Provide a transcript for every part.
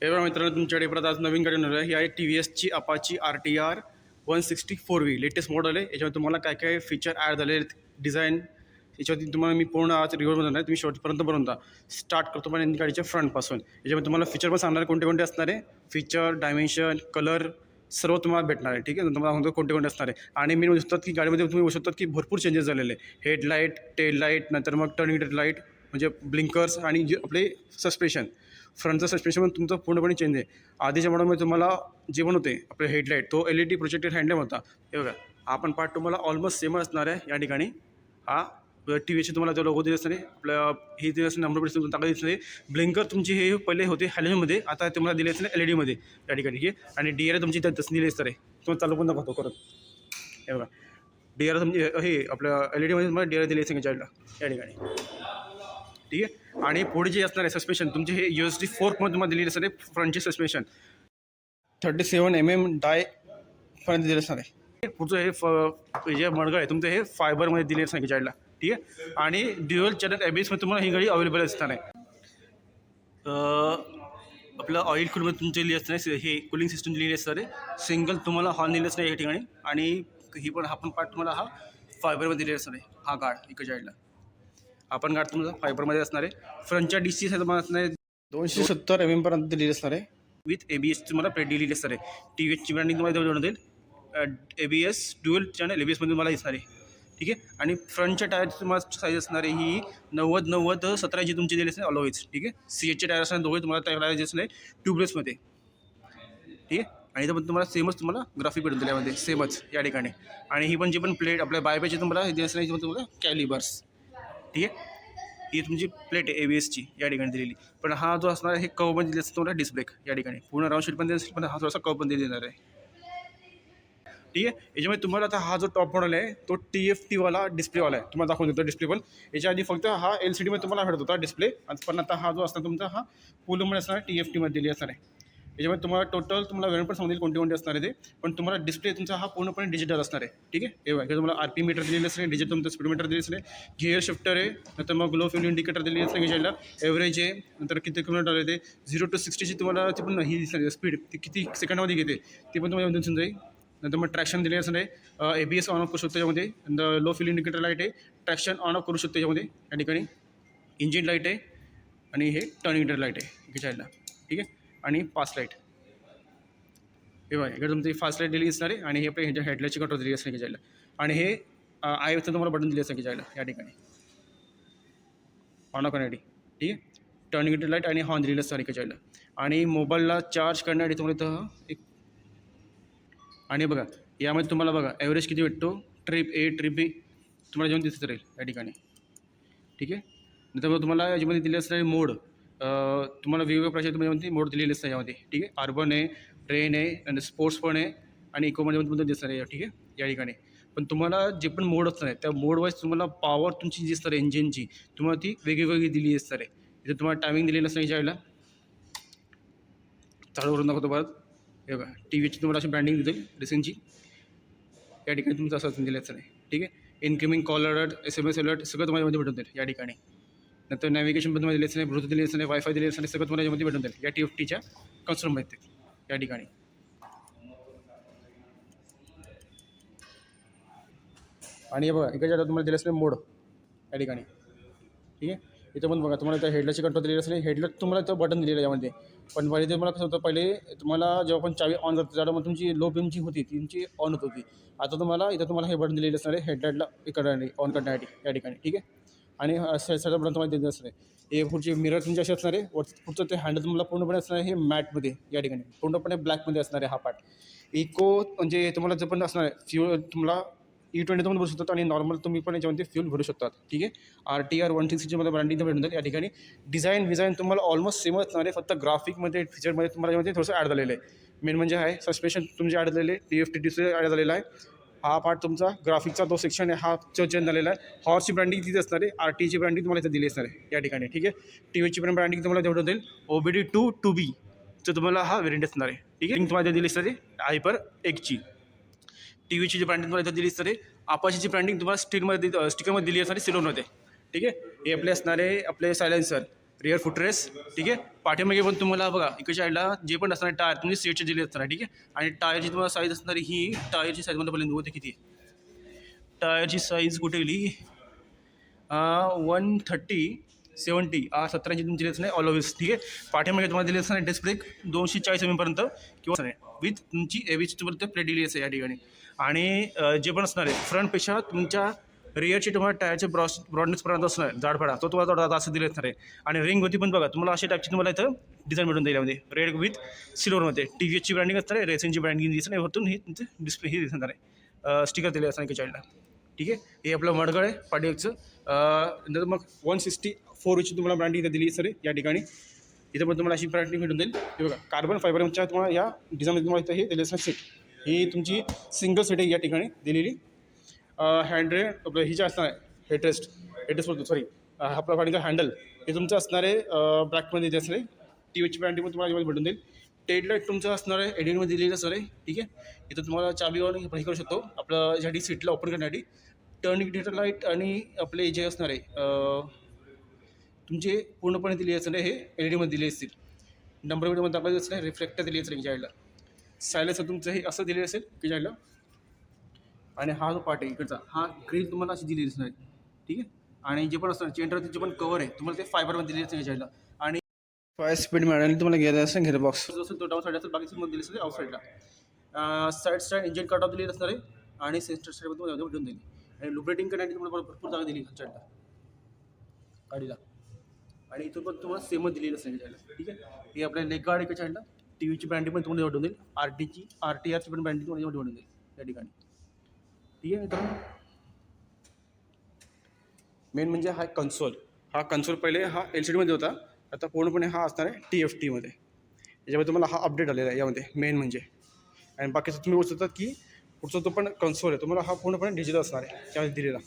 हे बघा मित्रांनो, तुमच्याकडे परत आज नवीन गाडी येणार आहे. ही आहे TVSची अपाची RTR 160 लेटेस्ट मॉडेल आहे. याच्यामध्ये तुम्हाला काय काय फीचर ॲड झाले आहेत, डिझाईन याच्यावरती तुम्हाला मी पूर्ण आज रिव्ह्यू बनवणार आहे. तुम्ही शेवटपर्यंत बनवता. स्टार्ट करतो पण गाडीच्या फ्रंटपासून. याच्यामध्ये तुम्हाला फीचर पण सांगणार कोणते कोणते असणार आहे. फीचर, डायमेन्शन, कलर सर्व तुम्हाला भेटणार आहे. ठीक आहे, तुम्हाला सांगतो कोणते कोणते असणार आहे. आणि मी म्हणू की गाडीमध्ये तुम्ही बघू शकता की भरपूर चेंजेस झालेले आहे. हेडलाईट, टेल लाईट, नंतर मग टर्निंग लाईट म्हणजे ब्लिंकर्स आणि जे आपले सस्पेन्शन, फ्रंटचं सस्पेन्शन पण तुमचं पूर्णपणे चेंज आहे. आधीच्या मॉडेलमध्ये तुम्हाला जे पण होते आपले हेडलाईट तो LED प्रोजेक्टेड हँडलॅम्प होता. हे बघा, हा पण पार्ट तुम्हाला ऑलमोस्ट सेम असणार आहे. या ठिकाणी हा TVचे तुम्हाला जो लोगो दिले असणार आहे, आपल्या हे दिले असणार, नंबर प्लेट टाकले दिसले. ब्लिंकर तुमचे हे पहिले होते हॅलोजनमध्ये, आता तुम्हाला दिले असणार LED या ठिकाणी. ठीक आहे, आणि DRL तुमची त्यात दिले असणार आहे. तुम्हाला चालू पण दाखवतो करत. हे बघा, DRL तुमची हे आपल्या LEDमध्ये तुम्हाला DRL दिले असणार या ठिकाणी. ठीक आहे, आणि पुढे जे असणार आहे सस्पेन्शन तुमचे हे USB 4 तुम्हाला दिलेले असणार आहे. फ्रंटचे सस्पेन्शन 37 mm डाय पर्यंत दिले असणार आहे. पुढचं हे जे मडगळ आहे तुमचं हे फायबरमध्ये दिले असणार साईडला. ठीक आहे, आणि ड्युअल चॅनल ABSमध्ये तुम्हाला ही गाडी अवेलेबल असणार आहे. आपलं ऑइल कूलमध्ये तुमचे दिली असणार आहे, हे कूलिंग सिस्टम दिलेली असणार आहे. सिंगल तुम्हाला हॉर्न दिले असणार या ठिकाणी, आणि ही पण हा पण पार्ट तुम्हाला हा फायबरमध्ये दिलेला असणार आहे. हा गार्ड इकडे साईडला आपण गार्ड तुमचा फायबरमध्ये असणार आहे. फ्रंटच्या DC तुम्हाला असणार आहे 270 mm पर्यंत दिलेली असणार आहे. विथ ABS तुम्हाला प्लेट दिलेली असणार आहे. TVSची ब्रँडिंग तुम्हाला देऊन देईल. ABS ड्युअल चॅनल ABSमध्ये तुम्हाला दिसणार आहे. ठीक आहे, आणि फ्रंटच्या टायरची तुम्हाला साईज असणार आहे ही 90-90-17 जी तुमची दिली असणार ऑलवेज. ठीक आहे, CHचे टायर असणार दोघे तुम्हाला टायर असणार आहे ट्यूबलेसमध्ये. ठीक आहे, आणि इथं पण तुम्हाला सेमच तुम्हाला ग्राफिक भेटून दिल्यामध्ये सेमच या ठिकाणी. आणि ही पण जी पण प्लेट आपल्या बायपेची तुम्हाला हे असणार आहे तुम्हाला कॅलिबर्स. ठीक आहे, ही तुमची प्लेट आहे ABSची या ठिकाणी दिलेली. पण हा जो असणार आहे हे कव पण दिले असतं तुम्हाला डिस्प्ले या ठिकाणी. पूर्ण राऊंड शीट पण दिली असेल, पण हा थोडासा कव पण देणार आहे. ठीक आहे, याच्यामध्ये तुम्हाला आता हा जो टॉप मॉडेल आहे तो TFT-वाला डिस्प्लेवाला आहे. तुम्हाला दाखवून देतो डिस्प्ले पण. याच्या आधी फक्त हा LCDमध्ये तुम्हाला भेटत होता डिस्प्ले, पण आता हा जो असणार तुमचा हा पूलमध्ये असणार TFT-मध्ये दिली असणार आहे. याच्यामध्ये तुम्हाला टोटल तुम्हाला वेळ पण सांगतील कोणते कोणते असणार आहे ते, पण तुम्हाला डिस्प्ले तुमचा हा पूर्णपणे डिजिटल असणार आहे. ठीक आहे, हे बघा, तुम्हाला RPM मीटर दिलेलं असणार आहे, डिजिटल तुमचं स्पीडोमीटर दिलेलं असणार आहे, गिअर शिफ्टर आहे, नंतर मग लो फ्युल इंडिकेटर दिलेली असणार आहे, घ्यायला ॲव्हरेज आहे, नंतर किती किलोमीटर आहे ते 0 to 60ची तुम्हाला ती पण ही दिसणार स्पीड ती किती सेकंडामध्ये घेते ती पण तुम्हाला दिसून जाईल. नंतर मग ट्रॅक्शन दिलेलं असणार आहे, ABS ऑन ऑफ करू शकतो यामध्ये, नंतर लो फ्युल इंडिकेटर लाईट आहे, ट्रॅक्शन ऑन ऑफ करू शकतो यामध्ये या ठिकाणी, इंजिन लाईट आहे, आणि हे टर्न इंडिकेटर लाईट आहे घ्यायला. ठीक आहे, आणि फास्ट लाईट हे बघा, इकडे तुमची फास्ट लाईट दिली असणार आहे, आणि हे आपल्या ह्याच्या हेडलाईटची कंट्रोल दिली असणार घ्यायला. आणि हे IFचं तुम्हाला बटन दिले असणार घ्यायला या ठिकाणी ऑन ऑफ करण्यासाठी. ठीक आहे, टर्न इंडिकेटर लाईट आणि हॉर्न दिलेलं असणार घ्यायला. आणि मोबाईलला चार्ज करण्यासाठी तुम्हाला इथं एक, आणि बघा यामध्ये तुम्हाला बघा ॲव्हरेज किती भेटतो, ट्रिप A ट्रिप B तुम्हाला जेवण दिसत राहील या ठिकाणी. ठीक आहे, नंतर मग तुम्हाला याच्यामध्ये दिले असणारे मोड, तुम्हाला वेगवेगळ्या प्रकारचे तुम्हाला मोड दिलेले असतात यामध्ये. ठीक आहे, अर्बन आहे, ट्रेन आहे, आणि स्पोर्ट्स पण आहे, आणि इकोमध्ये पण दिसणार आहे. ठीक आहे, या ठिकाणी पण तुम्हाला जे पण मोड असणार आहे त्या मोडवाईज तुम्हाला पॉवर तुमची जी असणार आहे इंजिनची तुम्हाला ती वेगळी दिली असणार आहे. इथे तुम्हाला टायमिंग दिलेलं असणार याच्या वेळेला. चालू करून दाखवतो परत. हे बघा, TVची तुम्हाला अशी ब्रँडिंग देतील रिसेंटची या ठिकाणी तुमचं असं दिलं असं आहे. ठीक आहे, incoming call alert, SMS alert सगळं तुम्हाला यामध्ये भेटून जाईल या ठिकाणी. नंतर नॅव्हिगेशन पण तुम्हाला दिले असं नाही, ब्लूटूथ दिले असं नाही, वायफाय दिले असं नाही, सगळं तुम्हाला यामध्ये भेटून जाईल या TFTच्या कन्सोलमध्ये या ठिकाणी. आणि हे बघा इकडे तुम्हाला दिलं असं मोड या ठिकाणी. ठीक आहे, इथं पण बघा तुम्हाला त्या हेडलाईटची कंट्रोल दिलेली असते, हेडलाईट तुम्हाला इथं बटन दिलेलं आहे यामध्ये. पण पहिले तुम्हाला कसं होतं, पहिले तुम्हाला जेव्हा पण चावी ऑन करतो त्यावेळेला मग तुमची लो बीमची होती तुमची ऑन होत होती. आता तुम्हाला इथं तुम्हाला हे बटन दिलेलं असणार आहे हेडलाईटला करण्यासाठी ऑन करण्यासाठी या ठिकाणी. ठीक आहे, आणि सगळं बटन तुम्हाला दिलेलं असणार आहे. हे पुढची मिरर तुमची अशी असणार आहे, पुढचं ते हँडल तुम्हाला पूर्णपणे असणार आहे हे मॅटमध्ये या ठिकाणी, पूर्णपणे ब्लॅकमध्ये असणार आहे हा पार्ट. इको म्हणजे तुम्हाला जे पण असणार आहे फ्यूल तुम्हाला E20 पण भरू शकतात, आणि नॉर्मल तुम्ही पण याच्यामध्ये फ्यूल भरू शकतात. ठीक आहे, RTR 160ची मला ब्रँडिंग भेटून जाईल या ठिकाणी. डिझाईन तुम्हाला ऑलमोस्ट सेम असणार आहे, फक्त ग्राफिकमध्ये फीचरमध्ये तुम्हाला यामध्ये थोडंसं ॲड झालेलं आहे. मेन म्हणजे आहे सस्पेन्शन तुमचे ॲड झालेले, TFT डिस्प्ले ॲड झालेला आहे. हा पार्ट तुमचा ग्राफिकचा तो सेक्शन आहे हा चेंज झालेला आहे. हॉर्सची ब्रँडिंग तिथे असणार आहे, RTची ब्रँडिंग तुम्हाला इथं दिली असणार आहे या ठिकाणी. ठीक आहे, TVची पण ब्रँडिंग तुम्हाला भेटून जाईल, OBD2 2B चं तुम्हाला हा व्हेरियंट असणार आहे. ठीक आहे, तुम्हाला दिली असणार आहे हायपर 1ची. TVची जी ब्रँडिंग तुम्हाला इथं दिली असणार आहे. अपाचीची ब्रँडिंग तुम्हाला स्टिकरमध्ये दिली असणार आहे सिलोनमध्ये. ठीक आहे, हे आपले असणारे आपले सायलेन्सर, रिअर फुटरेस, ठीक आहे. पाठीमागे पण तुम्हाला बघा इकडच्या साईडला जे पण असणार टायर तुम्ही सीटचे दिले असणार, ठीक आहे. आणि टायरची तुम्हाला साईज असणारी ही टायरची साईजमध्ये पर्यंत होते किती टायरची साईज कुठे गेली 130/70 17 इंची तुमची दिली असणार ऑल ओव्हर्स, ठीक आहे. पाठीमागे तुम्हाला दिली असणार डिस्क ब्रेक 240 mm पर्यंत किंवा विथ तुमची एव्हीची प्लेट दिली असेल या ठिकाणी. आणि जे पण असणार आहे फ्रंटपेक्षा तुमच्या रिअरची तुम्हाला टायरचे ब्रॉडनेसपर्यंत असणार जाडपडा तो तुम्हाला थोडा जास्त दिले असणार आहे. आणि रिंगवरती पण बघा तुम्हाला अशा टाईपची तुम्हाला इथं डिझाईन मिळून जाईल यामध्ये रेड विथ सिल्वरमध्ये. टी व्ही एचची ब्रँडिंग असणार आहे, रेसिंगची ब्रँडिंग दिसणार आहे, वरतून ही तुमचं डिस्प्ले ही दिसणार आहे, स्टिकर दिले असणार एका चाईल्डला, ठीक आहे. हे आपलं मडगळ आहे पाठीमागचं. नंतर मग 164 तुम्हाला ब्रँडिंग इथं दिली सर या ठिकाणी. इथं पण तुम्हाला अशी ब्रँडिंग भेटून जाईल. हे बघा कार्बन फायबरच्या तुम्हाला या डिझाईनमध्ये तुम्हाला इथं हे दिले असणार सीट. ही तुमची सिंगल सीट आहे या ठिकाणी दिलेली. हँडरेल आपलं ही जे असणार आहे हेडरेस्ट बोलतो सॉरी आपल्या गाडीचं हँडल हे तुमचं असणार आहे ब्लॅकमध्ये दिले असणार आहे. टी व्हीची ब्रँडिंग पण तुम्हाला भेटून जाईल. टेडलाईट तुमचं असणार आहे एडिंगमध्ये दिलेलं असणार आहे, ठीक आहे. इथं तुम्हाला चाबीवर हे करू शकतो आपलं ज्यासाठी सीटला ओपन करण्यासाठी. टर्न इंडिकेटर लाईट आणि आपले जे असणार आहे तुमचे पूर्णपणे दिले असणार आहे हे एल ई डीमध्ये दिले असतील. नंबर प्लेटमध्ये दाखवायचं असणार आहे, रिफ्लेक्टर दिले असेल की साईडला. सायलेन्सर तुमचं हे असं दिले असेल की साईडला. आणि हा जो पार्ट आहे इकडचा हा ग्रिल तुम्हाला अशी दिलेली असणार आहे, ठीक आहे. आणि जे पण असणार चेंडरचं जे पण कवर आहे तुम्हाला ते फायबरमध्ये दिले असेल साईडला. आणि 5 स्पीड मिळाली तुम्हाला घ्यायला असेल घेर बॉक्स जसं तो डाऊन साईड असेल बाकी मध्ये दिले असेल आउट साईडला. साईड इंजिन कट ऑफ दिलेली असणार आहे आणि सेंटर साईडमध्ये तुम्हाला भेटून दिली. आणि लुब्रेटिंग करण्यासाठी तुम्हाला भरपूर जागा दिली साईडला गाडीला. आणि इथून पण तुम्हाला सेमच दिलेली असेल साईडला, ठीक आहे. हे आपल्या लेग गार्ड एका साईडला. टी व्हीची ब्रँडिंग पण तुम्हाला भेटून देईल. RTRची पण ब्रँडिंग तुम्हाला भेटून देईल या ठिकाणी, ठीक आहे मित्रांनो. मेन म्हणजे हा कन्सोल पहिले हा LCD मध्ये होता, आता पूर्णपणे हा असणार आहे TFTमध्ये. याच्यामध्ये तुम्हाला हा अपडेट आलेला आहे यामध्ये मेन म्हणजे. आणि बाकीचं तुम्ही बोलू शकतात की पुढचा तो पण कन्सोल आहे तुम्हाला हा पूर्णपणे डिजिटल असणार आहे त्यामध्ये दिलेला.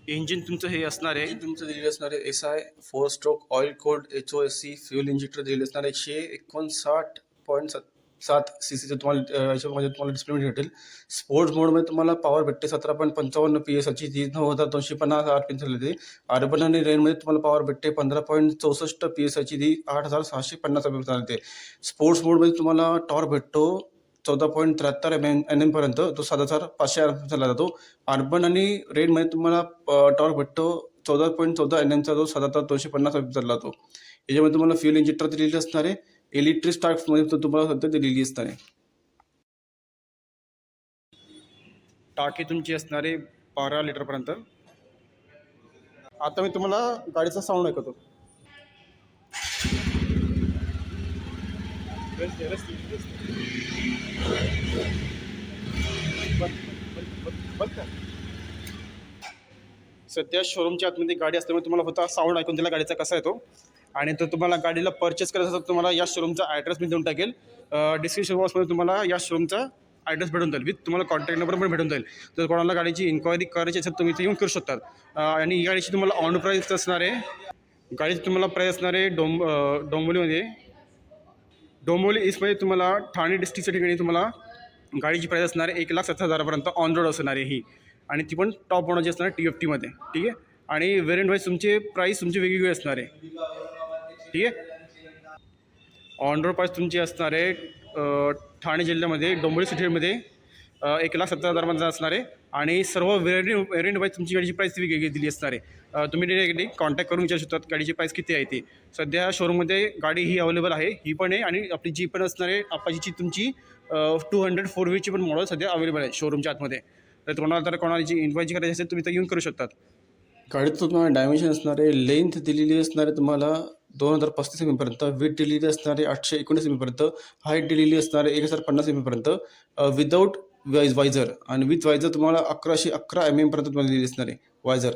इंजिन तुमचं हे असणार आहे तुमचं दिलेलं असणार आहे SI 4 stroke oil cold HOSC fuel injector दिलेलं असणार आहे 159.7 CCचं तुम्हाला याच्यामध्ये तुम्हाला डिस्प्ले भेटेल. स्पोर्ट्स मोडमध्ये तुम्हाला पॉवर भेटते 17.55 PSची 9,250 RPM चालते. अर्बन आणि रेनमध्ये तुम्हाला पॉवर भेटते 15.64 PSची ती 8,650 RPM चालते. स्पोर्ट्स मोडमध्ये तुम्हाला टॉर्क भेटतो 14.73 Nm पर्यंत, तो 7,500 RPM चालला जातो. अर्बन आणि रेनमध्ये तुम्हाला टॉर्क भेटतो 14.14 Nmचा, जो 7,250 RPM चालला जातो. याच्यामध्ये तुम्हाला फ्युल इंजेक्टर दिलेली असणार आहे. इलेक्ट्रिक स्टार्टमध्ये तर तुम्हाला सध्या दिलेली असणार आहे. टाकी तुमची असणार आहे 12 लिटरपर्यंत. आता मी तुम्हाला गाडीचा साऊंड ऐकवतो. सध्या शोरूमच्या आतमध्ये गाडी असल्यामुळे तुम्हाला फक्त साऊंड ऐकून दिला गाडीचा कसा येतो. आणि तर तुम्हाला गाडीला परचेस करायचं असेल तर तुम्हाला या शोरूमचा ॲड्रेस मी देऊन टाकेल. डिस्क्रिप्शन बॉक्समध्ये तुम्हाला या शोरूमचा ॲड्रेस भेटून जाईल, विथ तुम्हाला कॉन्टॅक्ट नंबर पण भेटून जाईल. जर कोणाला गाडीची इन्क्वायरी करायची असेल तुम्ही इथे येऊन करू शकतात. आणि ही गाडीची तुम्हाला ऑन प्राईस असणार आहे. गाडीची तुम्हाला प्राईस असणार आहे डोंबिवली ईस्टमध्ये तुम्हाला ठाणे डिस्ट्रिक्टच्या ठिकाणी तुम्हाला गाडीची प्राईस असणार आहे 1,70,000पर्यंत ऑन रोड असणार आहे ही. आणि ती पण टॉप मॉडलची असणार आहे TFTमध्ये, ठीक आहे. आणि व्हेरियंट वाईज तुमचे प्राईस तुमची वेगवेगळी असणार आहे, ठीक आहे. ऑन रोड प्राईस तुमची असणार आहे ठाणे जिल्ह्यामध्ये डोंबिवली सिटीमध्ये 1,70,000पर्यंत असणार आहे. आणि सर्व व्हेरियंट वाईज तुमची गाडीची प्राईस वेगवेगळी दिली असणार आहे. तुम्ही डिरेक्टली कॉन्टॅक्ट करून विचारू शकतात गाडीची प्राईस किती आहे ती. सध्या शोरूममध्ये गाडी ही अवेलेबल आहे, ही पण आहे. आणि आपली जी पण असणार आहे आपाचीची तुमची 200 4Wची पण मॉडेल सध्या अवेलेबल आहे शोरूमच्या आतमध्ये. तर कोणाची इन्क्वायरी करायची असेल तुम्ही तर येऊन करू शकतात. गाडीचं तुम्हाला डायमेन्शन असणार आहे, लेंथ दिलेली असणार आहे तुम्हाला 2,035 mm पर्यंत, विथ दिलेली असणार आहे 819 mm पर्यंत, हाईट दिलेली असणार आहे 1,050 mm पर्यंत, विदाऊट वायझर. आणि विथ वायझर तुम्हाला 1,111 mm पर्यंत तुम्हाला दिलेली असणार आहे वायझर.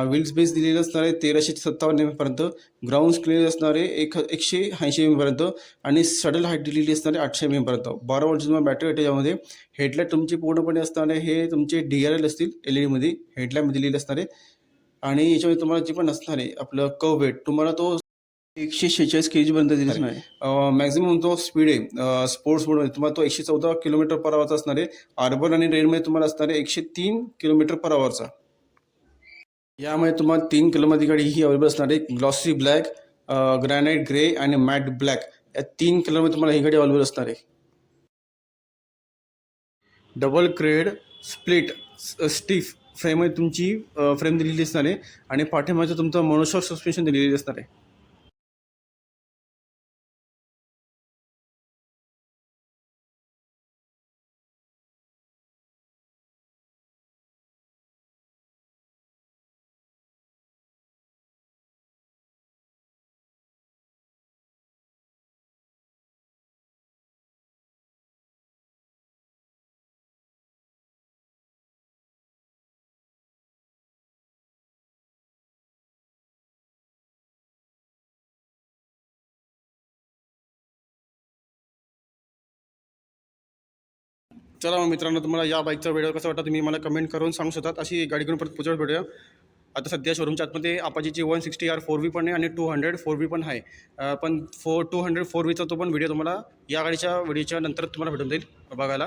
व्हील स्पेस दिलेलं असणार आहे 1,357 mm पर्यंत, ग्राउंड क्लिअर असणार आहे 180 mm पर्यंत. आणि सडल हाईट दिलेली असणार आहे 800 mm पर्यंत. 12 वोल्टची तुम्हाला बॅटरी भेटेल यामध्ये. हेडलाईट तुमची पूर्णपणे असणार आहे हे तुमचे DRL असतील LED हेडलाईट दिलेली असणार आहे. आणि याच्यामध्ये तुम्हाला जे पण असणार आहे आपलं कर्व वेट तुम्हाला तो 146 kg पर्यंत दिलेला नाही. मॅक्झिमम तो स्पीड आहे स्पोर्ट्स मोडमध्ये तुम्हाला तो 114 km/hचा असणार आहे. अर्बन आणि रेनमध्ये तुम्हाला असणार आहे 103 km/hचा. यामध्ये तुम्हाला 3 कलरमध्ये गाडी ही अवेलेबल असणार आहे. ग्लॉसी ब्लॅक, ग्रॅनाइट ग्रे आणि मॅट ब्लॅक या 3 कलरमध्ये तुम्हाला ही गाडी अवेलेबल असणार आहे. डबल क्रेड स्प्लिट स्टिफ फ्रेममध्ये तुमची फ्रेम दिलेली असणार आहे आणि पाठीमागचं तुमचं मोनोशॉक सस्पेन्शन दिलेली असणार आहे. चला मग मित्रांनो, तुम्हाला या बाईकचा व्हिडिओ कसा वाटला तुम्ही मला कमेंट करून सांगू शकतात. अशी गाडी घेऊन परत पुढच्या व्हिडिओ. आता सध्या शोरूमच्या आतमध्ये अपाचीची 160R 4V पण आहे आणि 200 4V पण आहे. पण 200 4Vचा तो पण व्हिडिओ तुम्हाला या गाडीच्या व्हिडिओच्या नंतर तुम्हाला भेटून जाईल बघायला.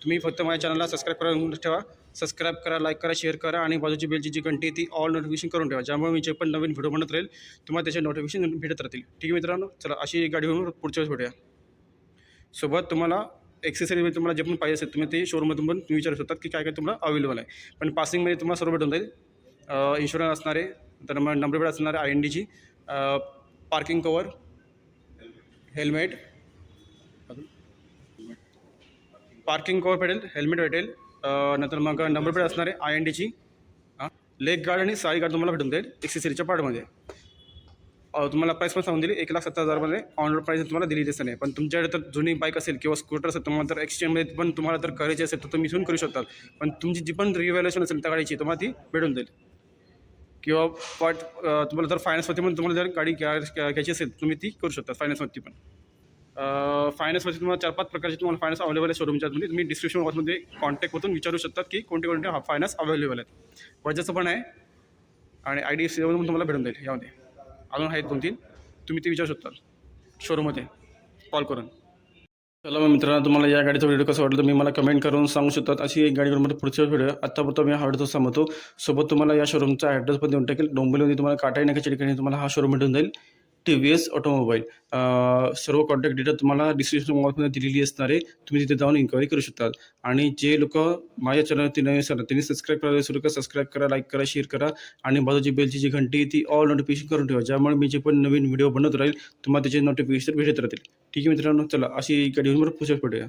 तुम्ही फक्त माझ्या चॅनलला सबस्क्राईब करून ठेवा. सबस्क्राईब करा, लाईक करा, शेअर करा आणि बाजूची बेलची जी घंटी ती ऑल नोटिफिकेशन करून ठेवा. ज्यामुळे मी जे पण नवीन व्हिडिओ बनत राहील तुम्हाला त्याचे नोटिफिकेशन भेटत राहतील. ठीक आहे मित्रांनो, चला अशी गाडी घेऊन पुढच्या वेळेस भेटूया. सोबत तुम्हाला एक्सेसरीमध्ये तुम्हाला जे पण पाहिजे असेल तुम्ही ते शोरूममधून पण तुम्ही विचारू शकतात की काय काय तुम्हाला अवेलेबल आहे. पण पासिंगमध्ये तुम्हाला सर्व भेटून जाईल. इन्शुरन्स असणार आहे, तर मग नंबर प्लेट असणार आहे INDची, parking cover, helmet, parking cover भेटेल, हेल्मेट भेटेल, नंतर मग नंबर प्लेट असणार आहे INDची, लेग गार्ड आणि साई गार्ड तुम्हाला भेटून जाईल एक्सेसरीच्या पार्टमध्ये. तुम्हाला प्राईस पण सांगून दिली 1,70,000मध्ये ऑन रोड प्राईस तुम्हाला दिली दिसत नाही. पण तुमच्याकडे तर जुनी बाईक असेल किंवा स्कूटर असेल तुम्हाला तर एक्सचेंजमध्ये पण तुम्हाला तर करायची असेल तर तुम्ही इथून करू शकतात. पण तुमची जी पण रिव्हॅल्युएशन असेल त्या गाडीची तुम्हाला ती भेटून जाईल. किंवा तुम्हाला जर फायनान्सवरती पण तुम्हाला जर गाडी घ्यायची असेल तुम्ही ती करू शकता फायनान्सवरती पण. फायनान्सवरती तुम्हाला 4-5 प्रकारचे तुम्हाला फायनान्स अवेलेबल आहे शोरूमच्या आतमध्ये. तुम्ही डिस्क्रिप्शन बॉक्समध्ये कॉन्टॅक्टवरून विचारू शकतात की कोणते कोणते फायनान्स अवेलेबल आहेत. बजाजचं पण आहे आणि IDFCमधून पण तुम्हाला भेटून जाईल. यामध्ये अजून आहेत 2-3 तुम्ही ते विचारू शकता शोरूममध्ये कॉल करून. चला मग मित्रांनो, तुम्हाला या गाडीचा व्हिडिओ कसा वाटला तुम्ही मला कमेंट करून सांगू शकतात. अशी एक गाडीवर मला पुढच्या व्हिडिओ आत्तापर्यंत मी हा सांगतो. सोबत तुम्हाला या शोरूमचा ॲड्रेस पण देऊन टाकेल. डोंबिवलीमध्ये तुम्हाला काटाई नाक्याच्या ठिकाणी तुम्हाला हा शोरूम भेटून जाईल. TVS automobile. सर्व कॉन्टॅक्ट डिटेल तुम्हाला डिस्क्रिप्शन बॉक्समध्ये दिलेली असणार आहे. तुम्ही तिथे जाऊन इन्क्वायरी करू शकता. आणि जे लोक माझ्या चॅनलवरती नवीन असतात त्यांनी सबस्क्राईब करायला सुरू करा. सबस्क्राईब करा, लाईक करा, शेअर करा आणि बाजूची बेलची जी घंटी ती ऑल नोटिफिकेशन करून ठेवा. ज्यामुळे मी जे पण नवीन व्हिडिओ बनत राहील तुम्हाला त्याचे नोटिफिकेशन भेटत राहतील. ठीक आहे मित्रांनो, चला अशी गाडी पुढच्या भेटूया.